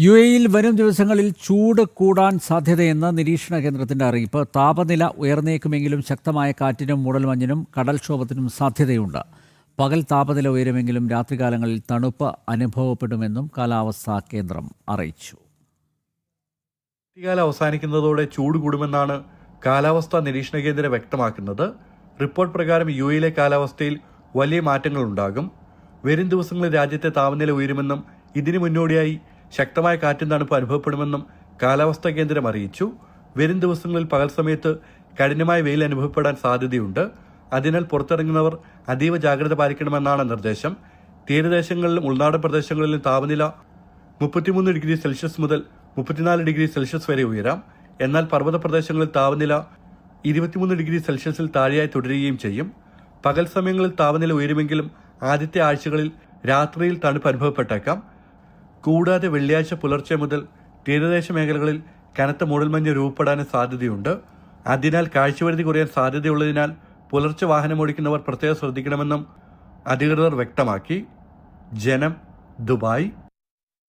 യു.എ.യിൽ വരും ദിവസങ്ങളിൽ ചൂട് കൂടാൻ സാധ്യതയെന്ന് നിരീക്ഷണ കേന്ദ്രത്തിന്റെ അറിയിപ്പ്. താപനില ഉയർന്നേക്കുമെങ്കിലും ശക്തമായ കാറ്റിനും മൂടൽമഞ്ഞിനും കടൽക്ഷോഭത്തിനും സാധ്യതയുണ്ട്. പകൽ താപനില ഉയരുമെങ്കിലും രാത്രികാലങ്ങളിൽ തണുപ്പ് അനുഭവപ്പെടുമെന്നും കാലാവസ്ഥാ കേന്ദ്രം അറിയിച്ചു. ശൈത്യകാലം അവസാനിക്കുന്നതോടെ ചൂട് കൂടുമെന്നാണ് കാലാവസ്ഥാ നിരീക്ഷണ കേന്ദ്രം വ്യക്തമാക്കുന്നത്. റിപ്പോർട്ട് പ്രകാരം യു.എയിലെ കാലാവസ്ഥയിൽ വലിയ മാറ്റങ്ങളുണ്ടാകും. വരും ദിവസങ്ങളിൽ രാജ്യത്തെ താപനില ഉയരുമെന്നും ഇതിനു മുന്നോടിയായി ശക്തമായ കാറ്റും തണുപ്പ് അനുഭവപ്പെടുമെന്നും കാലാവസ്ഥാ കേന്ദ്രം അറിയിച്ചു. വരും ദിവസങ്ങളിൽ പകൽ സമയത്ത് കഠിനമായ വെയിൽ അനുഭവപ്പെടാൻ സാധ്യതയുണ്ട്. അതിനാൽ പുറത്തിറങ്ങുന്നവർ അതീവ ജാഗ്രത പാലിക്കണമെന്നാണ് നിർദ്ദേശം. തീരദേശങ്ങളിലും ഉൾനാടൻ പ്രദേശങ്ങളിലും താപനില 33 ഡിഗ്രി സെൽഷ്യസ് മുതൽ 34 ഡിഗ്രി സെൽഷ്യസ് വരെ ഉയരാം. എന്നാൽ പർവ്വത പ്രദേശങ്ങളിൽ താപനില 23 ഡിഗ്രി സെൽഷ്യസിൽ താഴെയായി തുടരുകയും ചെയ്യും. പകൽ സമയങ്ങളിൽ താപനില ഉയരുമെങ്കിലും ആദ്യത്തെ ആഴ്ചകളിൽ രാത്രിയിൽ തണുപ്പ് അനുഭവപ്പെട്ടേക്കാം. കൂടാതെ വെള്ളിയാഴ്ച പുലർച്ചെ മുതൽ തീരദേശ മേഖലകളിൽ കനത്ത മൂടൽമഞ്ഞ് രൂപപ്പെടാനും സാധ്യതയുണ്ട്. അതിനാൽ കാഴ്ചപരിധി കുറയാൻ സാധ്യതയുള്ളതിനാൽ പുലർച്ചെ വാഹനമോടിക്കുന്നവർ പ്രത്യേകം ശ്രദ്ധിക്കണമെന്നും അധികൃതർ വ്യക്തമാക്കി. ജനം, ദുബായ്.